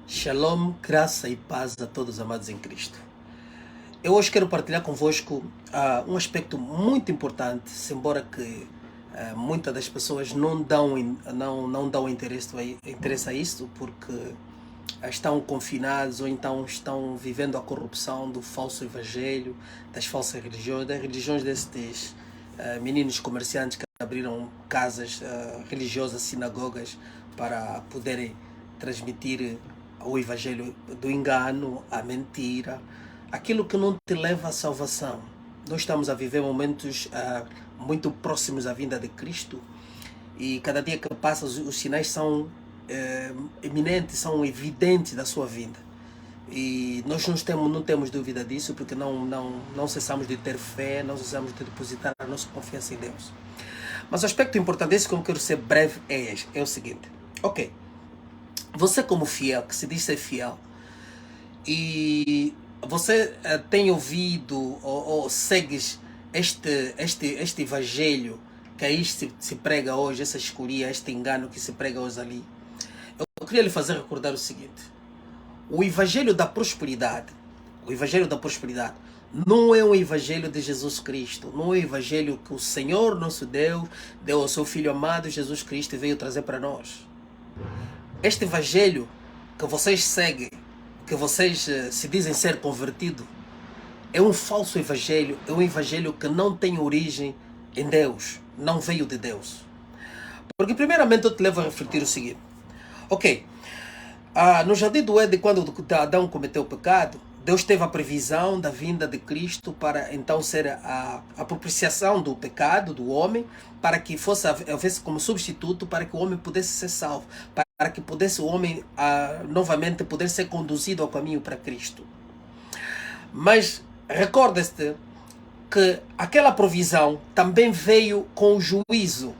Shalom, graça e paz a todos amados em Cristo. Eu hoje quero partilhar convosco um aspecto muito importante, embora que muitas das pessoas não dão interesse a isso, porque estão confinados ou então estão vivendo a corrupção do falso evangelho, das falsas religiões, das religiões destes meninos comerciantes que abriram casas religiosas, sinagogas, para poderem transmitir o evangelho do engano, a mentira, aquilo que não te leva à salvação. Nós estamos a viver momentos muito próximos à vinda de Cristo e cada dia que passa os sinais são eminentes, são evidentes da sua vinda. E nós não temos dúvida disso, porque não cessamos de ter fé, não cessamos de depositar a nossa confiança em Deus. Mas o aspecto importante, esse que eu quero ser breve, é o seguinte. Ok, você como fiel, que se diz ser fiel, e você tem ouvido ou segues este evangelho que aí se prega hoje, essa escuria, este engano que se prega hoje ali, eu queria lhe fazer recordar o seguinte: o evangelho da prosperidade, não é um evangelho de Jesus Cristo, não é um evangelho que o Senhor nosso Deus deu ao seu Filho amado Jesus Cristo e veio trazer para nós. Este evangelho que vocês seguem, que vocês se dizem ser convertido, é um falso evangelho, é um evangelho que não tem origem em Deus, não veio de Deus. Porque primeiramente eu te levo a refletir o seguinte: ok, no jardim do Éden, quando Adão cometeu o pecado, Deus teve a previsão da vinda de Cristo para então ser a propiciação do pecado do homem, para que houvesse como substituto, para que o homem pudesse ser salvo, para que pudesse o homem novamente poder ser conduzido ao caminho para Cristo. Mas recorda-te que aquela provisão também veio com o juízo.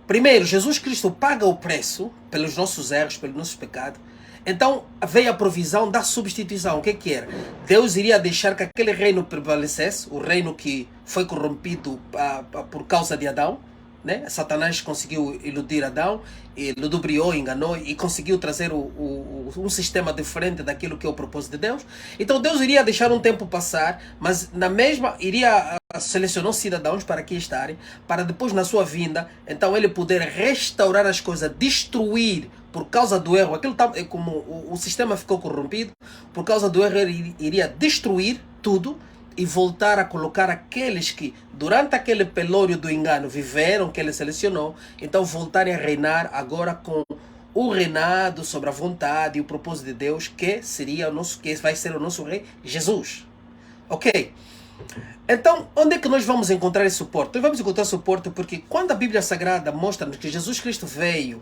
Primeiro, Jesus Cristo paga o preço pelos nossos erros, pelos nossos pecados. Então veio a provisão da substituição. O que era? Deus iria deixar que aquele reino prevalecesse, o reino que foi corrompido por causa de Adão, né? Satanás conseguiu iludir Adão, ludibriou, enganou e conseguiu trazer um sistema diferente daquilo que é o propósito de Deus. Então Deus iria deixar um tempo passar, mas na mesma iria selecionar cidadãos para aqui estarem, para depois na sua vinda, então ele poder restaurar as coisas, destruir por causa do erro, aquilo como o sistema ficou corrompido, por causa do erro ele iria destruir tudo e voltar a colocar aqueles que durante aquele pelório do engano viveram, que ele selecionou, então voltarem a reinar agora com o reinado sobre a vontade e o propósito de Deus, que vai ser o nosso rei Jesus. Ok? Então, onde é que nós vamos encontrar esse suporte? Nós vamos encontrar suporte porque quando a Bíblia Sagrada mostra-nos que Jesus Cristo veio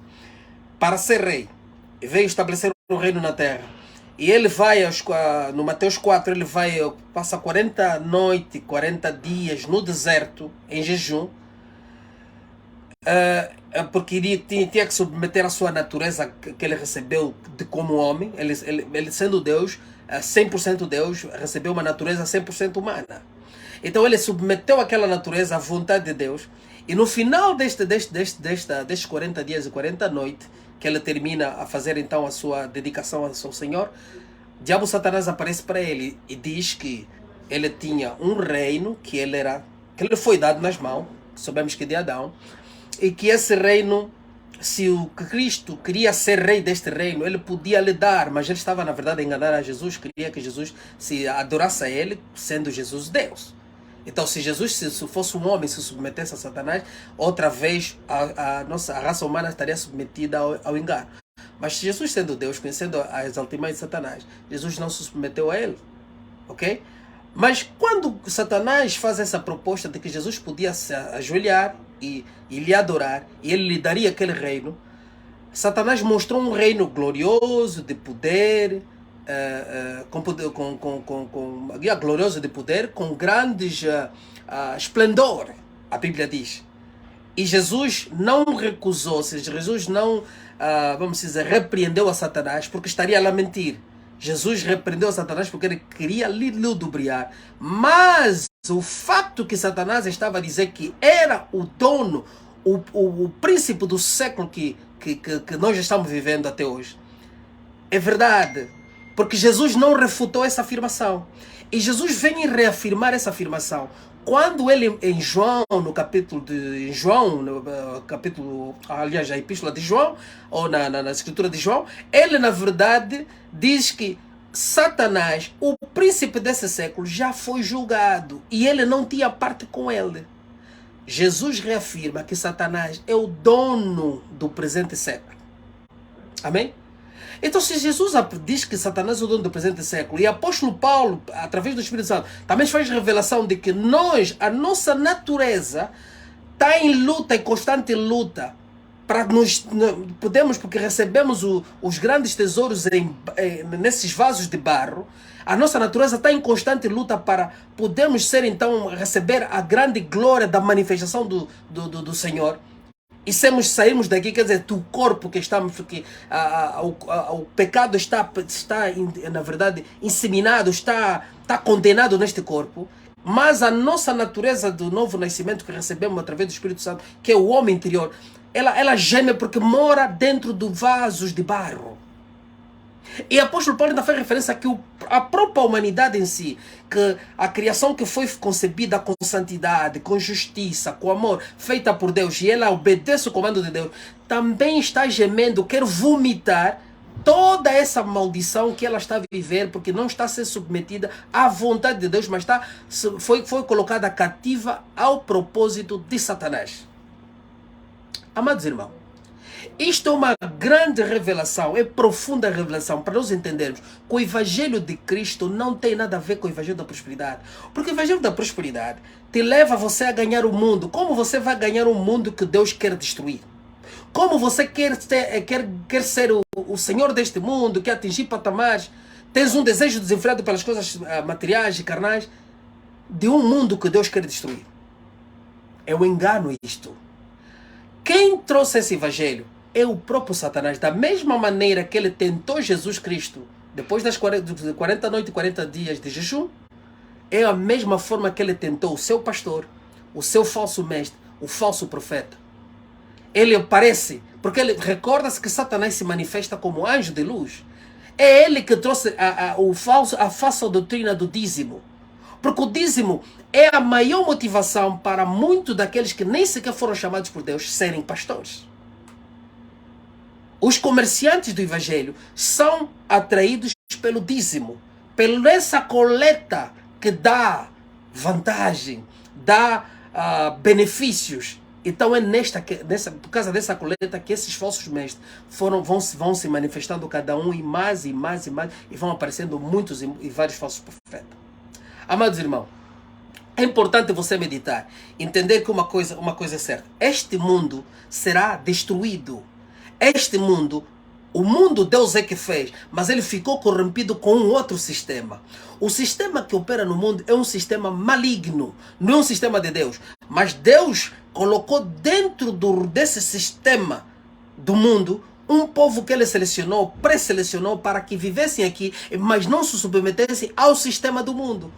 para ser rei, veio estabelecer um reino na terra, e ele vai, no Mateus 4, ele passa 40 noites, 40 dias no deserto, em jejum, porque tinha que submeter a sua natureza que ele recebeu como homem. Ele sendo Deus, 100% Deus, recebeu uma natureza 100% humana. Então ele submeteu aquela natureza à vontade de Deus, e no final destes 40 dias e 40 noites, que ele termina a fazer então a sua dedicação ao seu Senhor, diabo Satanás aparece para ele e diz que ele tinha um reino que ele foi dado nas mãos, sabemos que de Adão, e que esse reino, se o Cristo queria ser rei deste reino, ele podia lhe dar, mas ele estava na verdade a enganar a Jesus, queria que Jesus se adorasse a ele, sendo Jesus Deus. Então, se Jesus se fosse um homem, se submetesse a Satanás, outra vez a raça humana estaria submetida ao engano. Mas Jesus sendo Deus, conhecendo as altimanhas de Satanás, Jesus não se submeteu a ele. Ok? Mas quando Satanás faz essa proposta de que Jesus podia se ajoelhar e lhe adorar, e ele lhe daria aquele reino, Satanás mostrou um reino glorioso, de poder, glorioso de poder, com grandes esplendor, a Bíblia diz. E Jesus não recusou, Jesus não, vamos dizer, repreendeu a Satanás porque estaria a lá mentir. Jesus repreendeu a Satanás porque ele queria lhe ludibriar. Mas o fato que Satanás estava a dizer que era o dono, o príncipe do século que nós estamos vivendo até hoje, É verdade. Porque Jesus não refutou essa afirmação. E Jesus vem reafirmar essa afirmação. Quando ele, em João, no capítulo de João, no capítulo, aliás, a epístola de João, ou na escritura de João, ele, na verdade, diz que Satanás, o príncipe desse século, já foi julgado. E ele não tinha parte com ele. Jesus reafirma que Satanás é o dono do presente século. Amém? Então, se Jesus diz que Satanás é o dono do presente século, e o apóstolo Paulo, através do Espírito Santo, também faz revelação de que a nossa natureza, está em luta, em constante luta, para podemos, porque recebemos os grandes tesouros nesses vasos de barro, a nossa natureza está em constante luta para podermos então, receber a grande glória da manifestação do Senhor. E sairmos daqui, quer dizer, do corpo que estamos, porque o pecado está, na verdade, inseminado, está condenado neste corpo. Mas a nossa natureza do novo nascimento que recebemos através do Espírito Santo, que é o homem interior, ela geme porque mora dentro de vasos de barro. E o apóstolo Paulo ainda faz referência que a própria humanidade em si, que a criação que foi concebida com santidade, com justiça, com amor, feita por Deus, e ela obedece o comando de Deus, também está gemendo, quer vomitar toda essa maldição que ela está a viver, porque não está a ser submetida à vontade de Deus, mas foi colocada cativa ao propósito de Satanás. Amados irmãos, isto é uma grande revelação, é profunda revelação para nós entendermos que o Evangelho de Cristo não tem nada a ver com o Evangelho da Prosperidade. Porque o Evangelho da Prosperidade te leva você a ganhar o mundo. Como você vai ganhar um mundo que Deus quer destruir? Como você quer ser o Senhor deste mundo, quer atingir patamares? Tens um desejo desenfreado pelas coisas materiais e carnais de um mundo que Deus quer destruir. É um engano isto. Quem trouxe esse Evangelho é o próprio Satanás. Da mesma maneira que ele tentou Jesus Cristo depois das 40 noites e 40 dias de jejum, é a mesma forma que ele tentou o seu pastor, o seu falso mestre, o falso profeta. Ele aparece, porque ele recorda-se que Satanás se manifesta como anjo de luz. É ele que trouxe a falsa doutrina do dízimo. Porque o dízimo é a maior motivação para muitos daqueles que nem sequer foram chamados por Deus serem pastores. Os comerciantes do Evangelho são atraídos pelo dízimo, pela essa coleta que dá vantagem, dá benefícios. Então é por causa dessa coleta que esses falsos mestres vão se manifestando cada um e mais, e vão aparecendo muitos e vários falsos profetas. Amados irmãos, é importante você meditar, entender que uma coisa é certa. Este mundo será destruído. Este mundo, o mundo Deus é que fez, mas ele ficou corrompido com um outro sistema. O sistema que opera no mundo é um sistema maligno, não é um sistema de Deus. Mas Deus colocou dentro desse sistema do mundo um povo que ele selecionou, pré-selecionou para que vivessem aqui, mas não se submetessem ao sistema do mundo.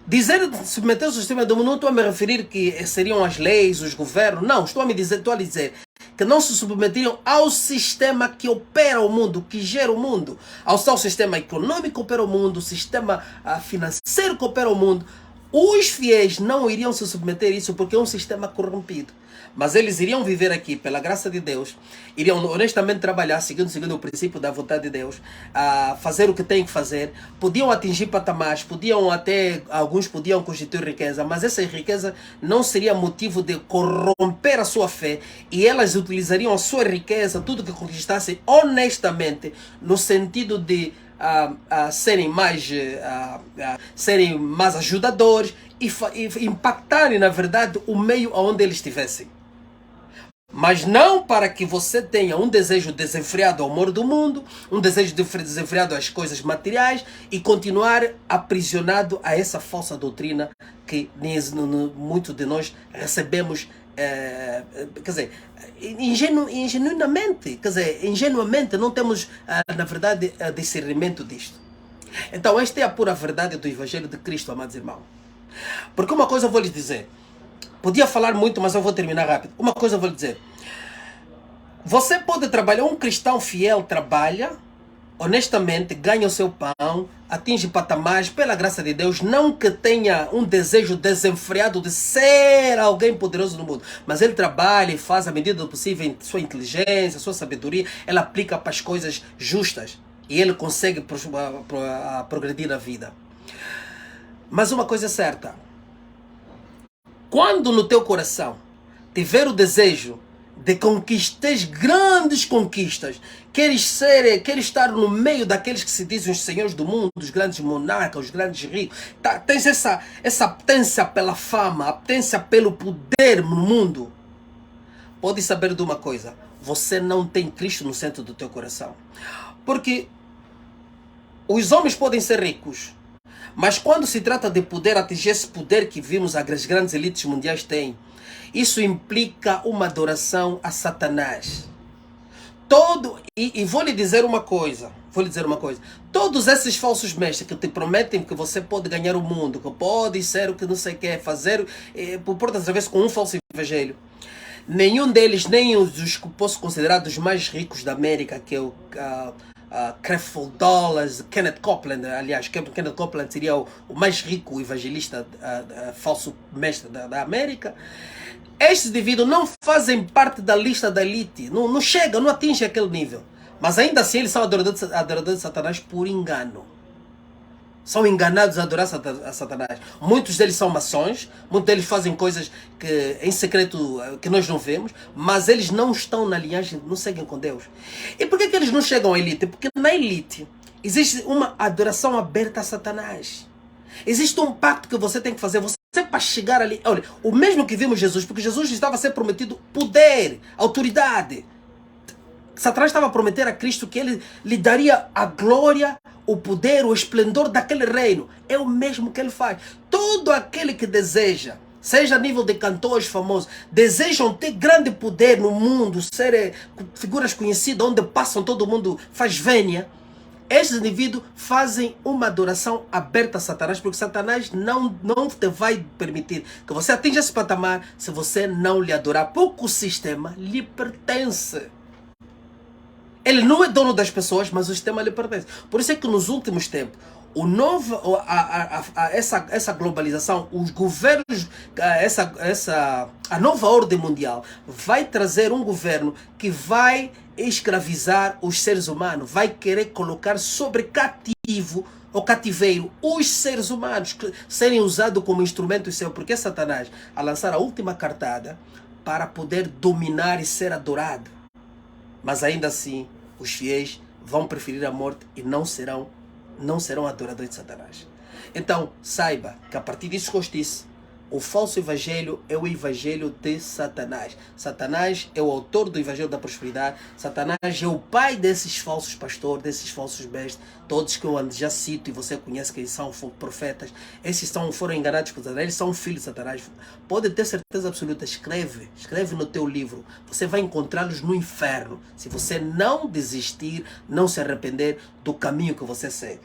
Dizer submeter ao sistema do mundo, não estou a me referir que seriam as leis, os governos, não, estou a dizer que não se submetiam ao sistema que opera o mundo, que gera o mundo, ao tal sistema econômico que opera o mundo, o sistema financeiro que opera o mundo. Os fiéis não iriam se submeter a isso porque é um sistema corrompido. Mas eles iriam viver aqui pela graça de Deus, iriam honestamente trabalhar seguindo o princípio da vontade de Deus, fazer o que têm que fazer, podiam atingir patamares, alguns podiam constituir riqueza, mas essa riqueza não seria motivo de corromper a sua fé, e elas utilizariam a sua riqueza, tudo que conquistassem honestamente, no sentido de serem mais ajudadores e impactarem, na verdade, o meio onde eles estivessem. Mas não para que você tenha um desejo desenfreado ao amor do mundo, um desejo desenfreado às coisas materiais e continuar aprisionado a essa falsa doutrina que muitos de nós recebemos, quer dizer, ingenuamente não temos, na verdade, discernimento disto. Então esta é a pura verdade do Evangelho de Cristo, amados irmãos. Porque uma coisa eu vou lhes dizer, podia falar muito, mas eu vou terminar rápido. Uma coisa eu vou lhe dizer. Você pode trabalhar, um cristão fiel trabalha honestamente ganha o seu pão, atinge patamares, pela graça de Deus, não que tenha um desejo desenfreado de ser alguém poderoso no mundo, mas ele trabalha e faz à medida do possível sua inteligência, sua sabedoria, ele aplica para as coisas justas e ele consegue progredir na vida. Mas uma coisa é certa, quando no teu coração tiver o desejo de conquistar grandes conquistas, queres estar no meio daqueles que se dizem os senhores do mundo, os grandes monarcas, os grandes ricos, tens essa apetência pela fama, apetência pelo poder no mundo, pode saber de uma coisa, você não tem Cristo no centro do teu coração. Porque os homens podem ser ricos, mas quando se trata de poder, atingir esse poder que vimos as grandes elites mundiais têm, isso implica uma adoração a Satanás. E vou lhe dizer uma coisa, todos esses falsos mestres que te prometem que você pode ganhar o mundo, que pode ser o que não sei o que, fazer por portas através com um falso evangelho, nenhum deles, nem os que posso considerar dos mais ricos da América, que é o Creflo Dollar, Kenneth Copeland, aliás, Kenneth Copeland seria o mais rico evangelista falso mestre da América. Estes indivíduos não fazem parte da lista da elite, não chegam, não atingem aquele nível. Mas ainda assim eles são adoradores de Satanás por engano. São enganados a adorar a Satanás. Muitos deles são maçons, muitos deles fazem coisas que em secreto que nós não vemos, mas eles não estão na linhagem, não seguem com Deus. E por que eles não chegam à elite? Porque na elite existe uma adoração aberta a Satanás. Existe um pacto que você tem que fazer. Você para chegar ali, olha, o mesmo que vimos Jesus, porque Jesus estava a ser prometido poder, autoridade. Satanás estava a prometer a Cristo que ele lhe daria a glória, o poder, o esplendor daquele reino. É o mesmo que ele faz. Todo aquele que deseja, seja a nível de cantores famosos, desejam ter grande poder no mundo, ser figuras conhecidas, onde passam todo mundo faz vênia. Estes indivíduos fazem uma adoração aberta a Satanás, porque Satanás não te vai permitir que você atinja esse patamar se você não lhe adorar, porque o sistema lhe pertence. Ele não é dono das pessoas, mas o sistema lhe pertence. Por isso é que nos últimos tempos, essa globalização, os governos, a nova ordem mundial vai trazer um governo que vai escravizar os seres humanos, vai querer colocar sobre cativeiro os seres humanos, serem usados como instrumento seu, porque Satanás a lançar a última cartada para poder dominar e ser adorado. Mas ainda assim, os fiéis vão preferir a morte e não serão adoradores de Satanás. Então, saiba que a partir disso que eu disse, o falso evangelho é o evangelho de Satanás. Satanás é o autor do evangelho da prosperidade. Satanás é o pai desses falsos pastores, desses falsos mestres, todos que eu já cito e você conhece que eles são profetas. Esses foram enganados por Satanás, eles são filhos de Satanás. Pode ter certeza absoluta, escreve no teu livro. Você vai encontrá-los no inferno, se você não desistir, não se arrepender do caminho que você segue.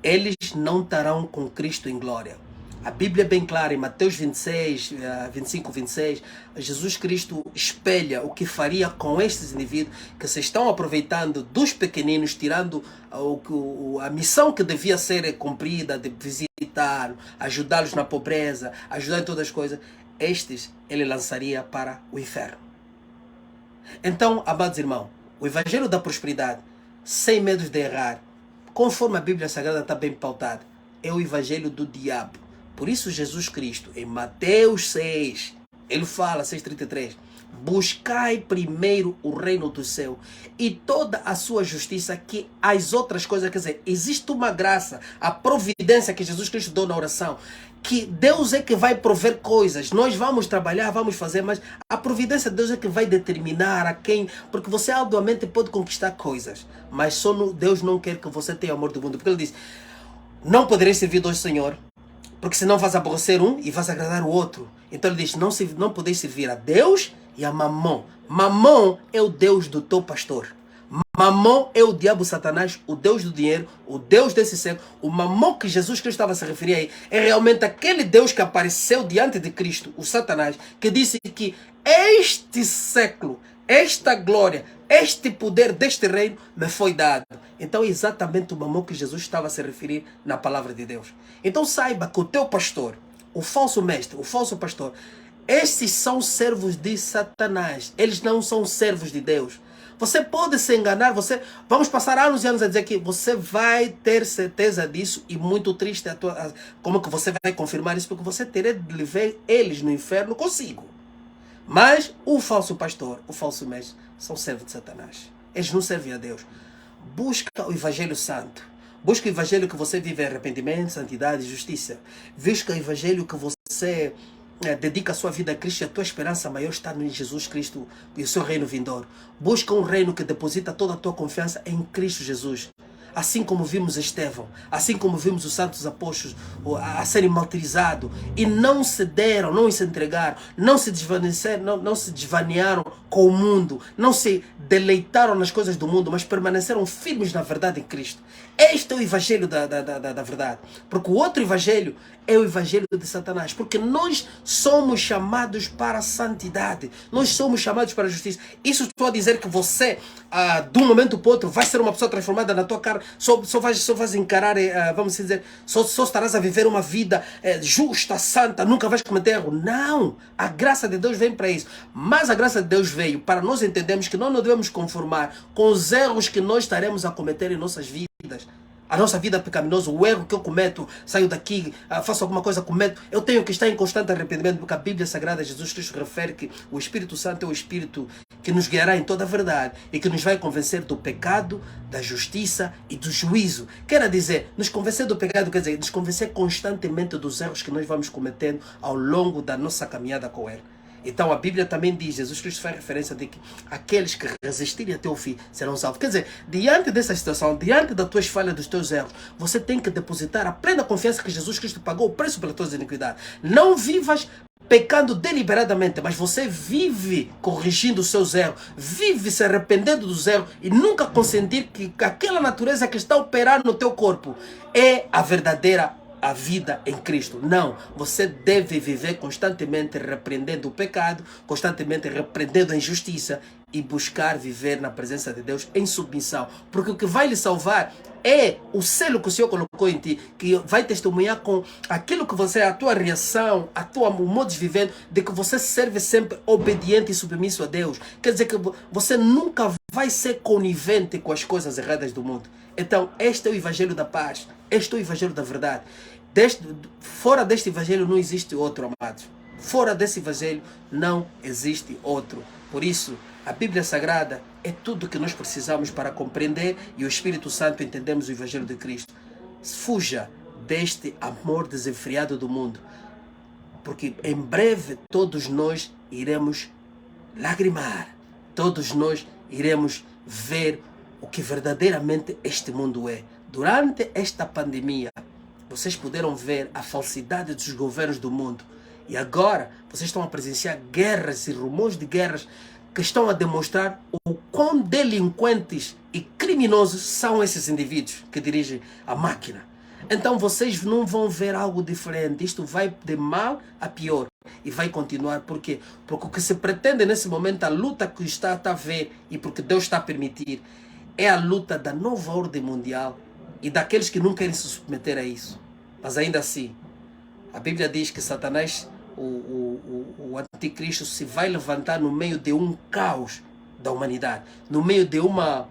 Eles não estarão com Cristo em glória. A Bíblia é bem clara, em Mateus 25, 26, Jesus Cristo espelha o que faria com estes indivíduos que se estão aproveitando dos pequeninos, tirando a missão que devia ser cumprida, de visitar, ajudá-los na pobreza, ajudar em todas as coisas. Estes ele lançaria para o inferno. Então, amados irmãos, o evangelho da prosperidade, sem medo de errar, conforme a Bíblia Sagrada está bem pautada, é o evangelho do diabo. Por isso Jesus Cristo, em Mateus 6, ele fala, 6,33, buscai primeiro o reino do céu e toda a sua justiça, que as outras coisas, quer dizer, existe uma graça, a providência que Jesus Cristo deu na oração, que Deus é que vai prover coisas, nós vamos trabalhar, vamos fazer, mas a providência de Deus é que vai determinar a quem, porque você arduamente pode conquistar coisas, mas só Deus não quer que você tenha amor do mundo, porque ele diz, não podereis servir dois senhores, porque senão vais aborrecer um e vais agradar o outro. Então ele diz, não podeis servir a Deus e a Mamon. Mamon é o Deus do teu pastor. Mamon é o diabo Satanás, o Deus do dinheiro, o Deus desse século. O Mamon que Jesus Cristo estava a se referir aí é realmente aquele Deus que apareceu diante de Cristo, o Satanás, que disse que este século, esta glória, este poder deste reino me foi dado. Então é exatamente o mamão que Jesus estava a se referir na palavra de Deus. Então saiba que o teu pastor, o falso mestre, o falso pastor, estes são servos de Satanás. Eles não são servos de Deus. Você pode se enganar, vamos passar anos e anos a dizer que você vai ter certeza disso e muito triste como que você vai confirmar isso, porque você terá de ver eles no inferno consigo. Mas o falso pastor, o falso mestre, são servos de Satanás. Eles não servem a Deus. Busca o Evangelho Santo. Busca o Evangelho que você vive em arrependimento, santidade e justiça. Busca o Evangelho que você dedica a sua vida a Cristo e a tua esperança maior está em Jesus Cristo e o seu reino vindouro. Busca um reino que deposita toda a tua confiança em Cristo Jesus. Assim como vimos Estevão, assim como vimos os santos apóstolos a serem martirizados e não cederam, não se entregaram, não se desvaneceram, não se desvanearam com o mundo, não se deleitaram nas coisas do mundo, mas permaneceram firmes na verdade em Cristo. Este é o evangelho da verdade. Porque o outro evangelho é o evangelho de Satanás. Porque nós somos chamados para a santidade. Nós somos chamados para a justiça. Isso estou a dizer que você, de um momento para o outro, vai ser uma pessoa transformada na tua cara. Só vais encarar, vamos dizer, só estarás a viver uma vida justa, santa, nunca vais cometer erro. Não! A graça de Deus vem para isso. Mas a graça de Deus veio para nós entendermos que nós não devemos conformar com os erros que nós estaremos a cometer em nossas vidas. A nossa vida pecaminosa, o erro que eu cometo, saio daqui, faço alguma coisa, cometo, eu tenho que estar em constante arrependimento, porque a Bíblia Sagrada, Jesus Cristo refere que o Espírito Santo é o Espírito que nos guiará em toda a verdade e que nos vai convencer do pecado, da justiça e do juízo. Quer dizer, nos convencer do pecado, quer dizer, nos convencer constantemente dos erros que nós vamos cometendo ao longo da nossa caminhada com Ele. Então a Bíblia também diz, Jesus Cristo faz referência de que aqueles que resistirem até o fim serão salvos. Quer dizer, diante dessa situação, diante das tuas falhas, dos teus erros, você tem que depositar a plena confiança que Jesus Cristo pagou o preço pelas tuas iniquidades. Não vivas pecando deliberadamente, mas você vive corrigindo os seus erros, vive se arrependendo dos erros e nunca consentir que aquela natureza que está operando no teu corpo é a verdadeira a vida em Cristo. Não, você deve viver constantemente repreendendo o pecado, constantemente repreendendo a injustiça e buscar viver na presença de Deus em submissão, porque o que vai lhe salvar é o selo que o Senhor colocou em ti, que vai testemunhar com aquilo que você, a tua reação, o modo de viver, de que você serve sempre obediente e submisso a Deus. Quer dizer que você nunca vai ser conivente com as coisas erradas do mundo. Então, este é o evangelho da paz, este é o evangelho da verdade. Fora deste evangelho não existe outro, amados. Fora desse evangelho não existe outro. Por isso, a Bíblia Sagrada é tudo que nós precisamos para compreender e o Espírito Santo entendemos o evangelho de Cristo. Fuja deste amor desenfreado do mundo, porque em breve todos nós iremos lagrimar, todos nós iremos ver o que verdadeiramente este mundo é. Durante esta pandemia, vocês puderam ver a falsidade dos governos do mundo. E agora, vocês estão a presenciar guerras e rumores de guerras que estão a demonstrar o quão delinquentes e criminosos são esses indivíduos que dirigem a máquina. Então vocês não vão ver algo diferente. Isto vai de mal a pior. E vai continuar. Por quê? Porque o que se pretende nesse momento, a luta que está a ver e porque Deus está a permitir, é a luta da nova ordem mundial e daqueles que não querem se submeter a isso. Mas ainda assim, a Bíblia diz que Satanás, o anticristo, se vai levantar no meio de um caos da humanidade, no meio de uma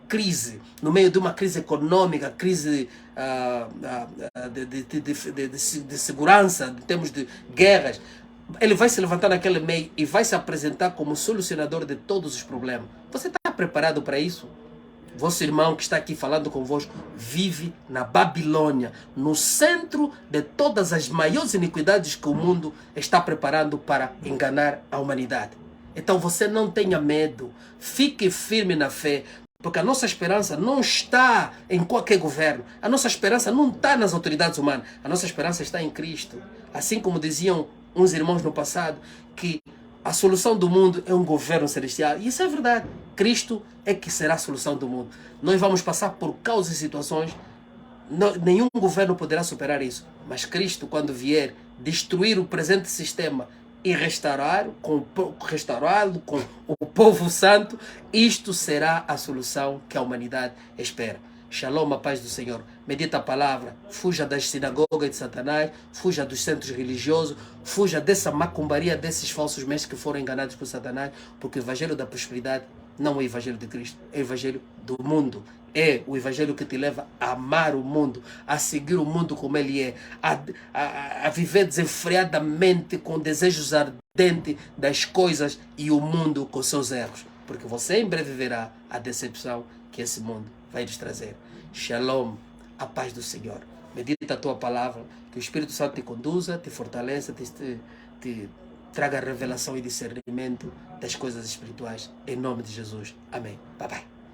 crise, no meio de uma crise econômica, crise de segurança, em termos de guerras. Ele vai se levantar naquele meio e vai se apresentar como solucionador de todos os problemas. Você está preparado para isso? Vosso irmão que está aqui falando convosco vive na Babilônia, no centro de todas as maiores iniquidades que o mundo está preparando para enganar a humanidade. Então você não tenha medo, fique firme na fé, porque a nossa esperança não está em qualquer governo, a nossa esperança não está nas autoridades humanas, a nossa esperança está em Cristo. Assim como diziam uns irmãos no passado, que a solução do mundo é um governo celestial. E isso é verdade. Cristo é que será a solução do mundo. Nós vamos passar por causas e situações. Nenhum governo poderá superar isso. Mas Cristo, quando vier destruir o presente sistema e restaurado com o povo santo, isto será a solução que a humanidade espera. Shalom, a paz do Senhor. Medita a palavra, fuja das sinagogas de Satanás, fuja dos centros religiosos, fuja dessa macumbaria, desses falsos mestres que foram enganados por Satanás, porque o evangelho da prosperidade não é o evangelho de Cristo, é o evangelho do mundo. É o evangelho que te leva a amar o mundo, a seguir o mundo como ele é, a viver desenfreadamente com desejos ardentes das coisas e o mundo com seus erros. Porque você em breve verá a decepção que esse mundo vai lhes trazer. Shalom, a paz do Senhor. Medita a tua palavra, que o Espírito Santo te conduza, te fortaleça, te traga revelação e discernimento das coisas espirituais. Em nome de Jesus. Amém. Bye bye.